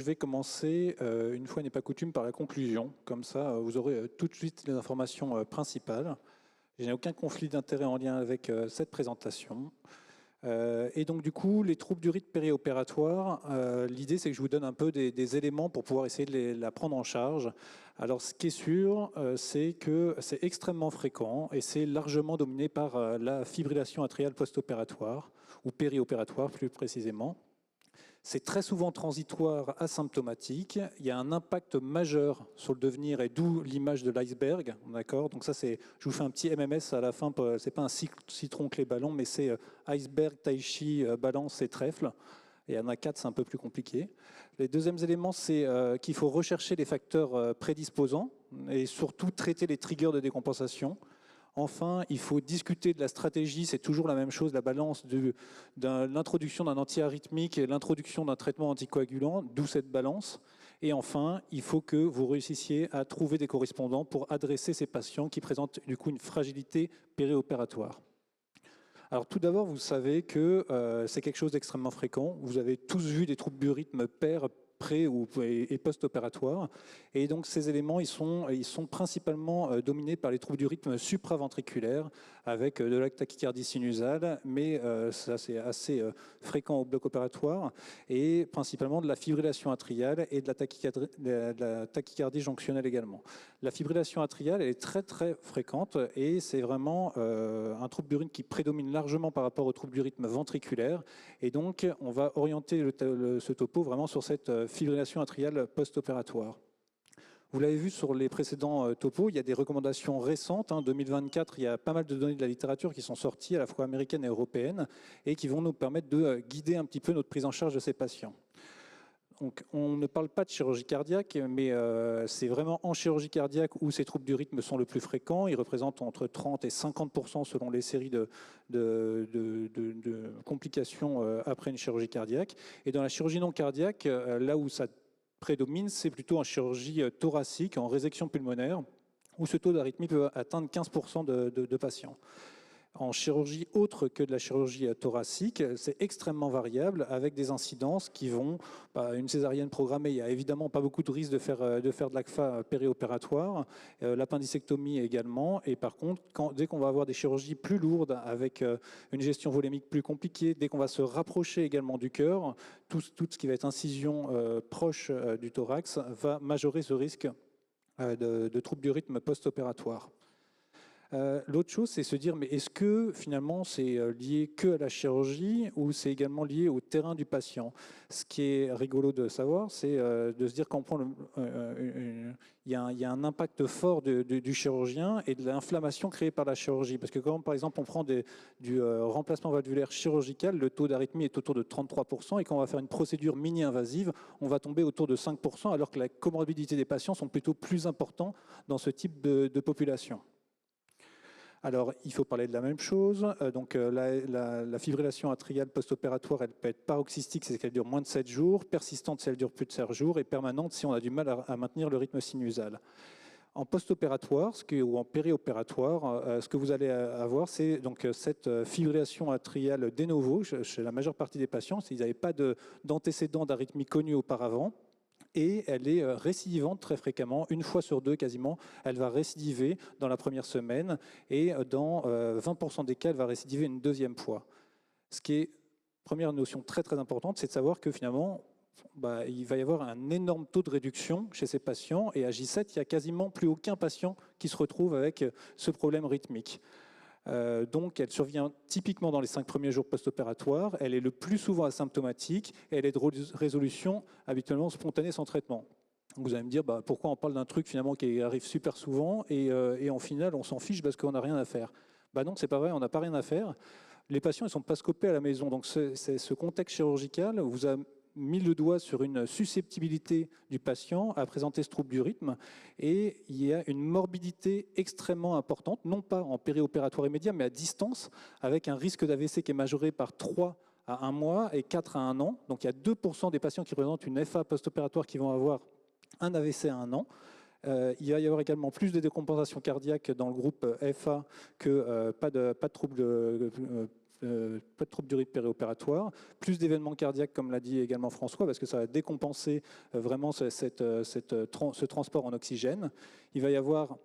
Je vais commencer, une fois n'est pas coutume, par la conclusion. Comme ça, vous aurez tout de suite les informations principales. Je n'ai aucun conflit d'intérêt en lien avec cette présentation. Et donc, du coup, les troubles du rythme périopératoire, l'idée, c'est que je vous donne un peu des éléments pour pouvoir essayer de la prendre en charge. Alors, ce qui est sûr, c'est que c'est extrêmement fréquent et c'est largement dominé par la fibrillation atriale post-opératoire, ou périopératoire plus précisément. C'est très souvent transitoire, asymptomatique. Il y a un impact majeur sur le devenir et d'où l'image de l'iceberg. D'accord. Donc ça, je vous fais un petit MMS à la fin. C'est pas un citron clé ballon, mais c'est iceberg, tai chi, balance et trèfle. Et il y en a 4, c'est un peu plus compliqué. Les deuxièmes éléments, c'est qu'il faut rechercher les facteurs prédisposants et surtout traiter les triggers de décompensation. Enfin, il faut discuter de la stratégie, c'est toujours la même chose, la balance de l'introduction d'un antiarythmique et l'introduction d'un traitement anticoagulant, d'où cette balance. Et enfin, il faut que vous réussissiez à trouver des correspondants pour adresser ces patients qui présentent du coup une fragilité périopératoire. Alors tout d'abord, vous savez que c'est quelque chose d'extrêmement fréquent. Vous avez tous vu des troubles du rythme pré- et post-opératoires. Et donc ces éléments, ils sont principalement dominés par les troubles du rythme supraventriculaire, avec de la tachycardie sinusale, mais ça c'est assez fréquent au bloc opératoire, et principalement de la fibrillation atriale et de la tachycardie jonctionnelle également. La fibrillation atriale, elle est très très fréquente, et c'est vraiment un trouble du rythme qui prédomine largement par rapport au trouble du rythme ventriculaire, et donc on va orienter ce topo vraiment sur cette fibrillation atriale post-opératoire. Vous l'avez vu sur les précédents topos, il y a des recommandations récentes. En 2024, il y a pas mal de données de la littérature qui sont sorties, à la fois américaines et européennes, et qui vont nous permettre de guider un petit peu notre prise en charge de ces patients. Donc, on ne parle pas de chirurgie cardiaque, mais c'est vraiment en chirurgie cardiaque où ces troubles du rythme sont le plus fréquents. Ils représentent entre 30 et 50% selon les séries de complications après une chirurgie cardiaque. Et dans la chirurgie non cardiaque, là où ça prédomine, c'est plutôt en chirurgie thoracique, en résection pulmonaire, où ce taux d'arythmie peut atteindre 15% de patients. En chirurgie autre que de la chirurgie thoracique, c'est extrêmement variable avec des incidences qui vont, une césarienne programmée, il n'y a évidemment pas beaucoup de risque de faire de l'ACFA périopératoire, l'appendicectomie également, et par contre, dès qu'on va avoir des chirurgies plus lourdes avec une gestion volémique plus compliquée, dès qu'on va se rapprocher également du cœur, tout ce qui va être incision proche du thorax va majorer ce risque de troubles du rythme post-opératoire. L'autre chose, c'est se dire, mais est-ce que finalement c'est lié que à la chirurgie ou c'est également lié au terrain du patient? Ce qui est rigolo de savoir, c'est de se dire qu'on prend il y a un impact fort du chirurgien et de l'inflammation créée par la chirurgie. Parce que quand, par exemple, on prend du remplacement valvulaire chirurgical, le taux d'arythmie est autour de 33%, et quand on va faire une procédure mini-invasive, on va tomber autour de 5%, alors que la comorbidité des patients sont plutôt plus importants dans ce type de population. Alors, il faut parler de la même chose. Donc, la fibrillation atriale post-opératoire, elle peut être paroxystique si elle dure moins de 7 jours, persistante si elle dure plus de 7 jours, et permanente si on a du mal à maintenir le rythme sinusal. En post-opératoire ou en périopératoire, ce que vous allez avoir, c'est donc cette fibrillation atriale de novo chez la majeure partie des patients, s'ils n'avaient pas d'antécédents d'arythmie connus auparavant. Et elle est récidivante très fréquemment, une fois sur deux quasiment, elle va récidiver dans la première semaine, et dans 20% des cas, elle va récidiver une deuxième fois. Ce qui est, première notion très très importante, c'est de savoir que finalement, il va y avoir un énorme taux de réduction chez ces patients, et à J7, il n'y a quasiment plus aucun patient qui se retrouve avec ce problème rythmique. Donc, elle survient typiquement dans les 5 premiers jours post-opératoires. Elle est le plus souvent asymptomatique et elle est de résolution habituellement spontanée sans traitement. Vous allez me dire pourquoi on parle d'un truc finalement qui arrive super souvent et en final on s'en fiche parce qu'on n'a rien à faire. Non, c'est pas vrai, on n'a pas rien à faire. Les patients ils sont pas scopés à la maison, donc ce contexte chirurgical vous a mis le doigt sur une susceptibilité du patient à présenter ce trouble du rythme, et il y a une morbidité extrêmement importante, non pas en périopératoire immédiat, mais à distance, avec un risque d'AVC qui est majoré par 3 à 1 mois et 4 à 1 an. Donc il y a 2% des patients qui présentent une FA post-opératoire qui vont avoir un AVC à 1 an. Il va y avoir également plus de décompensation cardiaque dans le groupe FA que pas de troubles trouble du rythme périopératoire, plus d'événements cardiaques, comme l'a dit également François, parce que ça va décompenser vraiment ce transport en oxygène. Il va y avoir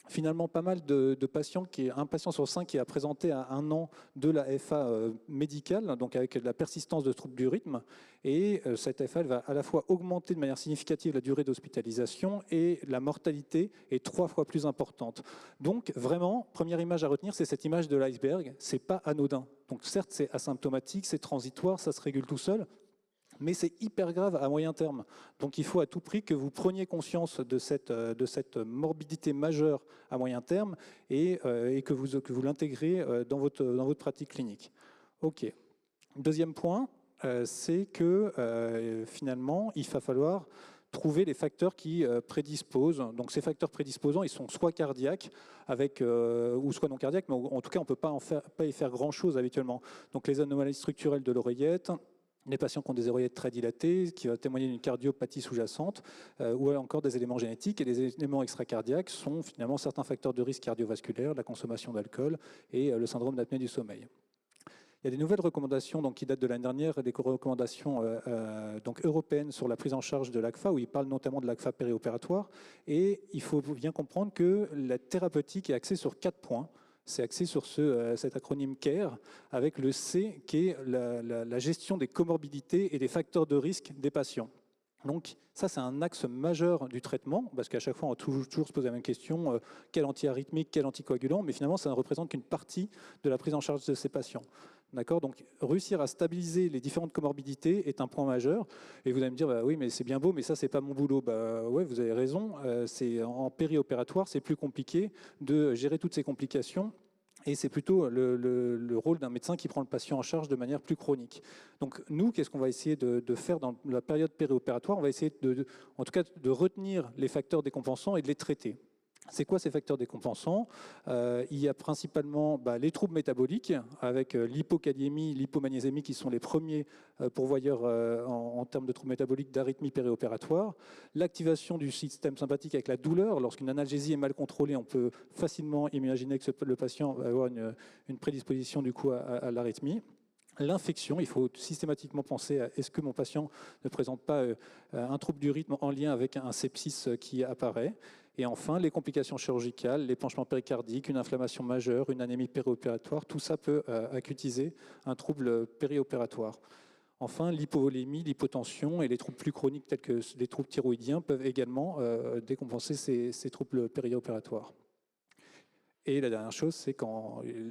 finalement pas mal de patients, un patient sur 5 qui a présenté à 1 an de la FA médicale, donc avec la persistance de troubles du rythme. Et cette FA elle va à la fois augmenter de manière significative la durée d'hospitalisation et la mortalité est 3 fois plus importante. Donc vraiment, première image à retenir, c'est cette image de l'iceberg. C'est pas anodin. Donc certes, c'est asymptomatique, c'est transitoire, ça se régule tout seul. Mais c'est hyper grave à moyen terme. Donc il faut à tout prix que vous preniez conscience de cette morbidité majeure à moyen terme et que vous l'intégrez dans votre pratique clinique. OK. Deuxième point, c'est que finalement, il va falloir trouver les facteurs qui prédisposent. Donc ces facteurs prédisposants, ils sont soit cardiaques ou soit non cardiaques, mais en tout cas, on ne peut pas y faire grand-chose habituellement. Donc les anomalies structurelles de l'oreillette, les patients qui ont des oreillettes très dilatées, qui vont témoigner d'une cardiopathie sous-jacente, ou encore des éléments génétiques. Et les éléments extracardiaques sont finalement certains facteurs de risque cardiovasculaire, la consommation d'alcool et le syndrome d'apnée du sommeil. Il y a des nouvelles recommandations qui datent de l'année dernière, des recommandations européennes sur la prise en charge de l'ACFA, où ils parlent notamment de l'ACFA périopératoire. Et il faut bien comprendre que la thérapeutique est axée sur 4 points. C'est axé sur cet acronyme CARE, avec le C qui est la gestion des comorbidités et des facteurs de risque des patients. Donc ça, c'est un axe majeur du traitement, parce qu'à chaque fois, on va toujours se poser la même question, quel antiarythmique, quel anticoagulant, mais finalement, ça ne représente qu'une partie de la prise en charge de ces patients. D'accord ? Donc, réussir à stabiliser les différentes comorbidités est un point majeur. Et vous allez me dire, bah, oui, mais c'est bien beau, mais ça, c'est pas mon boulot. Bah, ouais, vous avez raison. En périopératoire, c'est plus compliqué de gérer toutes ces complications. Et c'est plutôt le rôle d'un médecin qui prend le patient en charge de manière plus chronique. Donc nous, qu'est-ce qu'on va essayer de faire dans la période périopératoire ? On va essayer en tout cas de retenir les facteurs décompensants et de les traiter. C'est quoi ces facteurs décompensants ? Il y a principalement les troubles métaboliques avec l'hypokaliémie, l'hypomagnésémie qui sont les premiers pourvoyeurs en termes de troubles métaboliques d'arythmie périopératoire. L'activation du système sympathique avec la douleur. Lorsqu'une analgésie est mal contrôlée, on peut facilement imaginer que le patient va avoir une prédisposition du coup à l'arythmie. L'infection, il faut systématiquement penser à est-ce que mon patient ne présente pas un trouble du rythme en lien avec un sepsis qui apparaît. Et enfin, les complications chirurgicales, l'épanchement péricardique, une inflammation majeure, une anémie périopératoire, tout ça peut acutiser un trouble périopératoire. Enfin, l'hypovolémie, l'hypotension et les troubles plus chroniques tels que les troubles thyroïdiens peuvent également décompenser ces troubles périopératoires. Et la dernière chose, c'est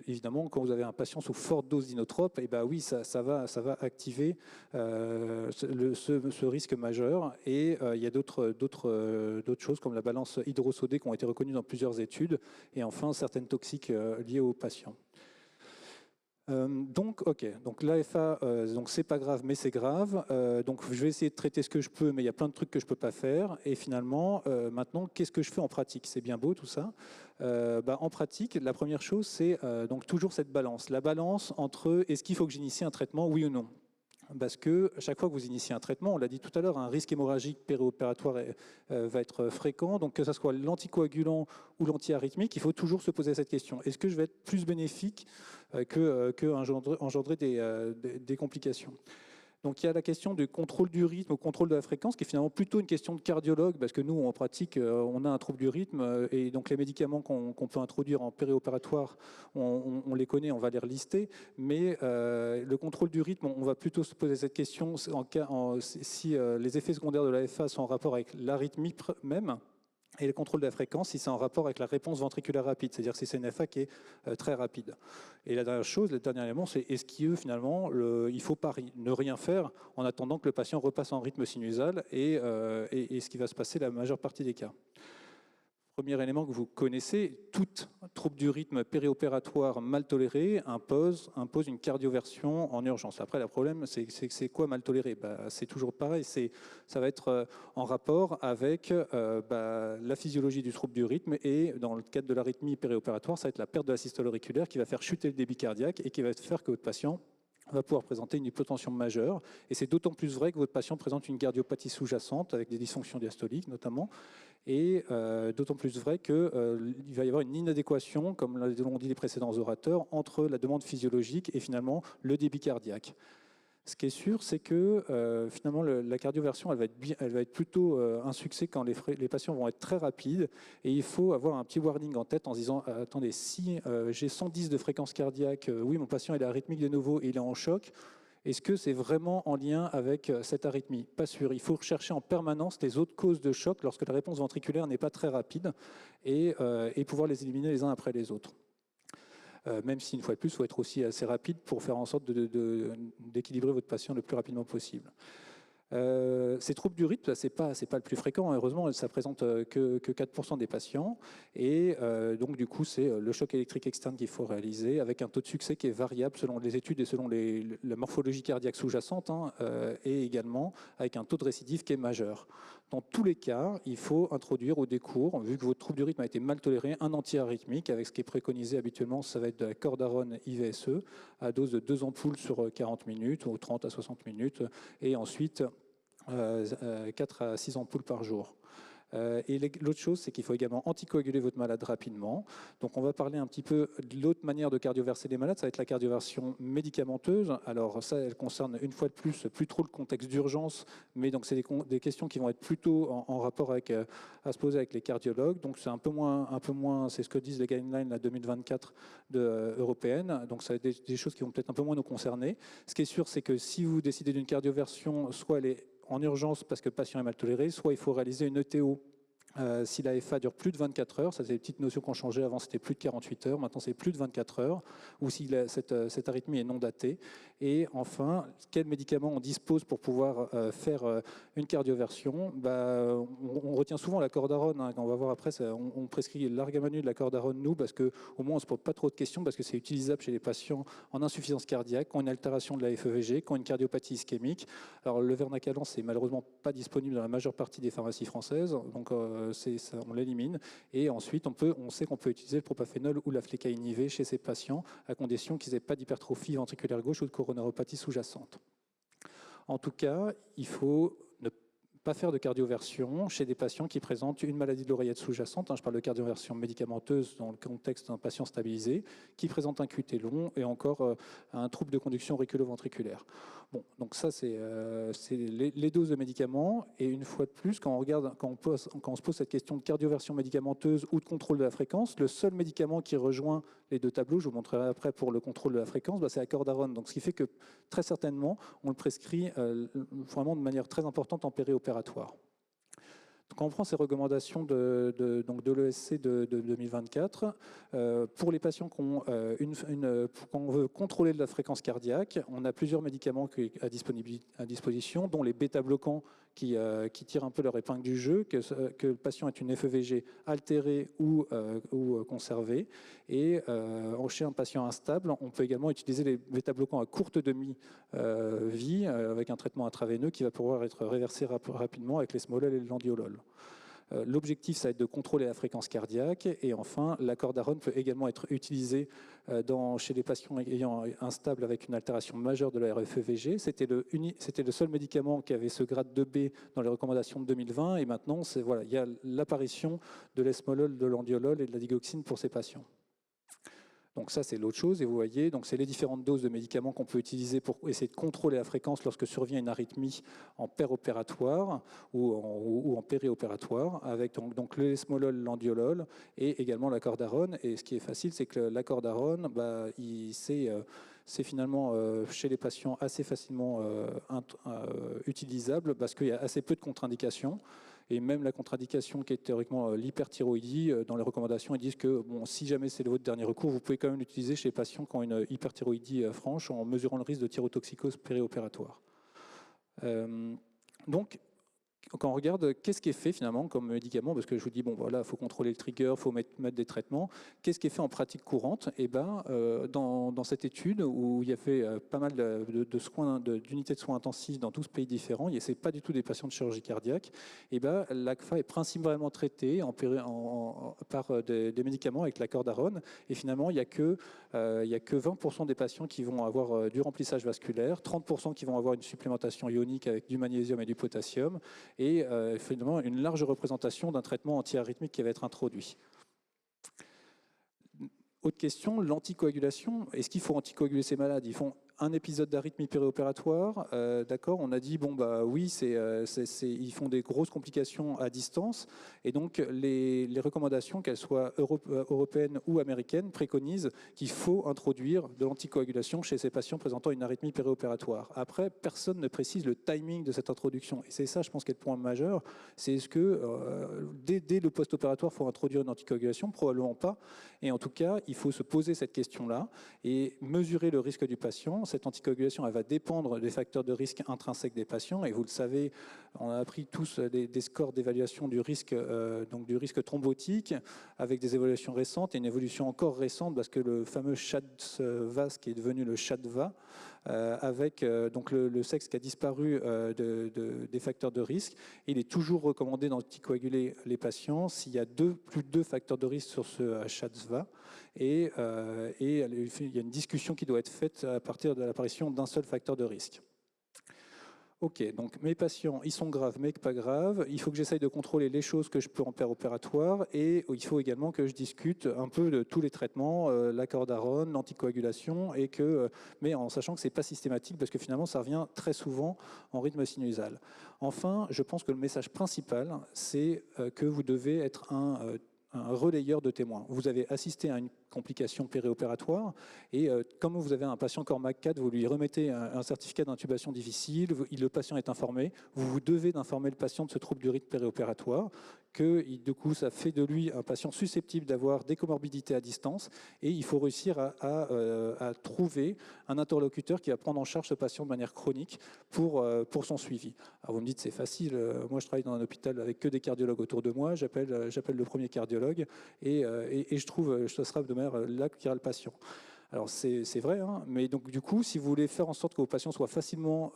évidemment, quand vous avez un patient sous forte dose d'inotrope, et oui, ça va activer ce risque majeur. Et il y a d'autres choses comme la balance hydrosodée qui ont été reconnues dans plusieurs études. Et enfin, certaines toxiques liées aux patients. Donc l'AFA, c'est pas grave, mais c'est grave. Donc je vais essayer de traiter ce que je peux, mais il y a plein de trucs que je peux pas faire. Et finalement, maintenant, qu'est-ce que je fais en pratique ? C'est bien beau tout ça. En pratique, la première chose, c'est donc toujours cette balance. La balance entre est-ce qu'il faut que j'initie un traitement, oui ou non ? Parce que chaque fois que vous initiez un traitement, on l'a dit tout à l'heure, un risque hémorragique périopératoire va être fréquent. Donc que ce soit l'anticoagulant ou l'antiarythmique, il faut toujours se poser cette question. Est-ce que je vais être plus bénéfique qu'engendrer des complications ? Donc il y a la question du contrôle du rythme au contrôle de la fréquence, qui est finalement plutôt une question de cardiologue, parce que nous, en pratique, on a un trouble du rythme, et donc les médicaments qu'on peut introduire en périopératoire, on les connaît, on va les relister, mais le contrôle du rythme, on va plutôt se poser cette question si les effets secondaires de l'AFA sont en rapport avec l'arythmie même, et le contrôle de la fréquence, si c'est en rapport avec la réponse ventriculaire rapide, c'est-à-dire si c'est une FA qui est très rapide. Et la dernière chose, le dernier élément, c'est est-ce qu'il finalement, il ne faut pas ne rien faire en attendant que le patient repasse en rythme sinusal et ce qui va se passer la majeure partie des cas. Premier élément que vous connaissez, tout trouble du rythme périopératoire mal toléré impose une cardioversion en urgence. Après, le problème, c'est quoi mal toléré ? C'est toujours pareil, ça va être en rapport avec la physiologie du trouble du rythme et dans le cadre de l'arythmie périopératoire, ça va être la perte de la systole auriculaire qui va faire chuter le débit cardiaque et qui va faire que votre patient va pouvoir présenter une hypotension majeure. Et c'est d'autant plus vrai que votre patient présente une cardiopathie sous-jacente, avec des dysfonctions diastoliques notamment, et d'autant plus vrai qu'il va y avoir une inadéquation, comme l'ont dit les précédents orateurs, entre la demande physiologique et finalement le débit cardiaque. Ce qui est sûr, c'est que finalement la cardioversion, elle va être plutôt un succès quand les patients vont être très rapides. Et il faut avoir un petit warning en tête en se disant attendez, si j'ai 110 de fréquence cardiaque, oui, mon patient il est arythmique de nouveau et il est en choc. Est-ce que c'est vraiment en lien avec cette arythmie? Pas sûr. Il faut rechercher en permanence les autres causes de choc lorsque la réponse ventriculaire n'est pas très rapide et pouvoir les éliminer les uns après les autres. Même si, une fois de plus, il faut être aussi assez rapide pour faire en sorte d'équilibrer votre patient le plus rapidement possible. Ces troubles du rythme, ce n'est pas le plus fréquent, heureusement, ça ne présente que 4% des patients. Et donc, du coup, c'est le choc électrique externe qu'il faut réaliser avec un taux de succès qui est variable selon les études et selon la morphologie cardiaque sous-jacente, et également avec un taux de récidive qui est majeur. Dans tous les cas, il faut introduire au décours, vu que votre trouble du rythme a été mal toléré, un antiarythmique avec ce qui est préconisé habituellement, ça va être de la cordarone IVSE à dose de 2 ampoules sur 40 minutes ou 30 à 60 minutes, et ensuite 4 à 6 ampoules par jour. Et l'autre chose, c'est qu'il faut également anticoaguler votre malade rapidement. Donc on va parler un petit peu de l'autre manière de cardioverser les malades, ça va être la cardioversion médicamenteuse. Alors ça, elle concerne une fois de plus trop le contexte d'urgence, mais donc c'est des questions qui vont être plutôt en rapport avec, à se poser avec les cardiologues. Donc c'est un peu moins, c'est ce que disent les guidelines la 2024 européennes. Donc ça va être des choses qui vont peut-être un peu moins nous concerner. Ce qui est sûr, c'est que si vous décidez d'une cardioversion, soit elle est en urgence parce que le patient est mal toléré, soit il faut réaliser une ETO si la FA dure plus de 24 heures, ça c'est des petites notions qui ont changé, avant c'était plus de 48 heures, maintenant c'est plus de 24 heures, ou si cette arythmie est non datée. Et enfin, quels médicaments on dispose pour pouvoir faire une cardioversion? On retient souvent la cordarone, on va voir après, on prescrit l'argamanu de la cordarone, nous, parce qu'au moins on ne se pose pas trop de questions, parce que c'est utilisable chez les patients en insuffisance cardiaque, qui ont une altération de la FEVG, qui ont une cardiopathie ischémique. Alors le Vernacalent, c'est malheureusement pas disponible dans la majeure partie des pharmacies françaises, donc on l'élimine. Et ensuite, on sait qu'on peut utiliser le propafénol ou la flécaïne IV chez ces patients, à condition qu'ils n'aient pas d'hypertrophie ventriculaire gauche ou de coronaropathie sous-jacente. En tout cas, il faut ne pas faire de cardioversion chez des patients qui présentent une maladie de l'oreillette sous-jacente. Je parle de cardioversion médicamenteuse dans le contexte d'un patient stabilisé, qui présente un QT long et encore un trouble de conduction auriculo-ventriculaire. Bon, donc ça, c'est les doses de médicaments. Et une fois de plus, quand on se pose cette question de cardioversion médicamenteuse ou de contrôle de la fréquence, le seul médicament qui rejoint les deux tableaux, je vous montrerai après pour le contrôle de la fréquence, c'est la cordarone. Donc, ce qui fait que très certainement, on le prescrit vraiment de manière très importante en périopératoire. Quand on prend ces recommandations de l'ESC de 2024, pour les patients quand on veut contrôler de la fréquence cardiaque, on a plusieurs médicaments à disposition, dont les bêta-bloquants qui tirent un peu leur épingle du jeu, que le patient ait une FEVG altérée ou conservée. Et chez un patient instable, on peut également utiliser les bêta-bloquants à courte demi-vie avec un traitement intraveineux qui va pouvoir être réversé rapidement avec les smolol et le landiolol. L'objectif, ça va être de contrôler la fréquence cardiaque. Et enfin, la cordarone peut également être utilisée chez les patients ayant instables avec une altération majeure de la RFEVG. C'était le seul médicament qui avait ce grade 2B dans les recommandations de 2020. Et maintenant, il y a l'apparition de l'esmolol, de l'andiolol et de la digoxine pour ces patients. Donc ça, c'est l'autre chose. Et vous voyez, donc c'est les différentes doses de médicaments qu'on peut utiliser pour essayer de contrôler la fréquence lorsque survient une arythmie en péropératoire ou en périopératoire, avec donc le esmolol, l'andiolol et également la cordarone. Et ce qui est facile, c'est que la cordarone, c'est finalement chez les patients assez facilement utilisable parce qu'il y a assez peu de contre-indications. Et même la contre-indication qui est théoriquement l'hyperthyroïdie, dans les recommandations, ils disent que si jamais c'est votre dernier recours, vous pouvez quand même l'utiliser chez les patients qui ont une hyperthyroïdie franche en mesurant le risque de thyrotoxicose périopératoire. Donc, quand on regarde qu'est-ce qui est fait finalement comme médicament, parce que je vous dis, bon voilà, il faut contrôler le trigger, il faut mettre des traitements, qu'est-ce qui est fait en pratique courante? Et ben, dans cette étude où il y avait pas mal d'unités de soins intensifs dans 12 pays différents, ce n'est pas du tout des patients de chirurgie cardiaque, et ben, l'ACFA est principalement traitée par des médicaments avec l'accord d'Aaron, et finalement, il n'y a que 20% des patients qui vont avoir du remplissage vasculaire, 30% qui vont avoir une supplémentation ionique avec du magnésium et du potassium, et finalement une large représentation d'un traitement antiarythmique qui va être introduit. Autre question, l'anticoagulation. Est-ce qu'il faut anticoaguler ces malades? Ils font un épisode d'arythmie périopératoire, d'accord, on a dit, bon, bah oui, ils font des grosses complications à distance, et donc les recommandations, qu'elles soient européennes ou américaines, préconisent qu'il faut introduire de l'anticoagulation chez ces patients présentant une arythmie périopératoire. Après, personne ne précise le timing de cette introduction, et c'est ça, je pense, qui est le point majeur, c'est est-ce que dès le post-opératoire, il faut introduire une anticoagulation? Probablement pas, et en tout cas, il faut se poser cette question-là et mesurer le risque du patient. Cette anticoagulation, elle va dépendre des facteurs de risque intrinsèques des patients. Et vous le savez, on a appris tous des scores d'évaluation du risque, donc du risque thrombotique, avec des évaluations récentes et une évolution encore récente, parce que le fameux SHADS-VAS, qui est devenu le SHADVA, avec donc le sexe qui a disparu des facteurs de risque. Il est toujours recommandé d'anticoaguler les patients s'il y a plus de 2 facteurs de risque sur ce SHADS-VA. Et il y a une discussion qui doit être faite à partir de l'apparition d'un seul facteur de risque. Ok, donc mes patients, ils sont graves, mais pas graves. Il faut que j'essaye de contrôler les choses que je peux en péropératoire, et il faut également que je discute un peu de tous les traitements, l'accord d'Aaron, l'anticoagulation, mais en sachant que ce n'est pas systématique, parce que finalement, ça revient très souvent en rythme sinusal. Enfin, je pense que le message principal, c'est que vous devez être un relayeur de témoins. Vous avez assisté à une complication périopératoire et comme vous avez un patient Cormac 4, vous lui remettez un certificat d'intubation difficile, le patient est informé, vous devez d'informer le patient de ce trouble du rythme périopératoire, que du coup ça fait de lui un patient susceptible d'avoir des comorbidités à distance, et il faut réussir à trouver un interlocuteur qui va prendre en charge ce patient de manière chronique pour son suivi. Alors vous me dites c'est facile, moi je travaille dans un hôpital avec que des cardiologues autour de moi, j'appelle le premier cardiologue et je trouve ce sera de manière là qui ira le patient. Alors c'est vrai, hein, mais donc du coup, si vous voulez faire en sorte que vos patients soient facilement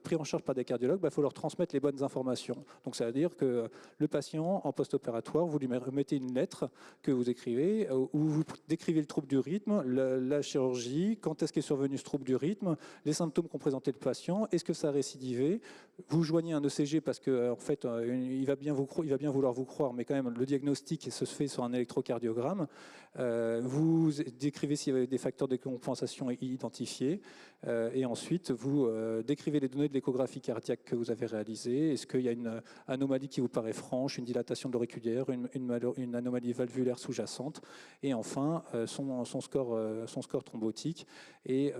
pris en charge par des cardiologues, il faut leur transmettre les bonnes informations. Donc ça veut dire que le patient, en post-opératoire, vous lui remettez une lettre que vous écrivez, où vous décrivez le trouble du rythme, la chirurgie, quand est-ce qu'est survenu ce trouble du rythme, les symptômes qu'ont présenté le patient, est-ce que ça a récidivé, vous joignez un ECG parce que en fait, il va bien vouloir vous croire, mais quand même, le diagnostic se fait sur un électrocardiogramme. Vous décrivez s'il y avait des facteurs de compensation identifiés, et ensuite vous décrivez les données de l'échographie cardiaque que vous avez réalisée. Est-ce qu'il y a une anomalie qui vous paraît franche, une dilatation de l'auriculaire, une anomalie valvulaire sous-jacente, et enfin son score thrombotique, et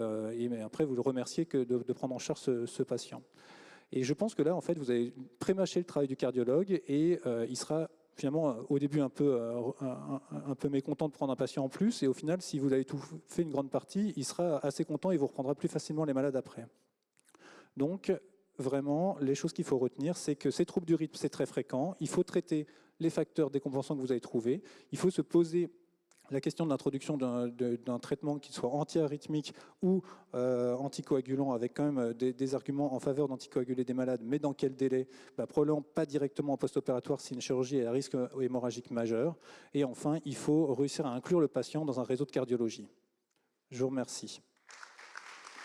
après vous le remerciez de prendre en charge ce patient. Et je pense que là, en fait, vous avez prémâché le travail du cardiologue, et il sera finalement, au début, un peu mécontent de prendre un patient en plus, et au final, si vous avez tout fait une grande partie, il sera assez content et vous reprendra plus facilement les malades après. Donc, vraiment, les choses qu'il faut retenir, c'est que ces troubles du rythme, c'est très fréquent. Il faut traiter les facteurs décompensants que vous avez trouvés. Il faut se poser la question de l'introduction d'un traitement qui soit anti-arythmique ou anticoagulant, avec quand même des arguments en faveur d'anticoaguler des malades, mais dans quel délai? Probablement pas directement en post-opératoire si une chirurgie est à risque hémorragique majeur. Et enfin, il faut réussir à inclure le patient dans un réseau de cardiologie. Je vous remercie.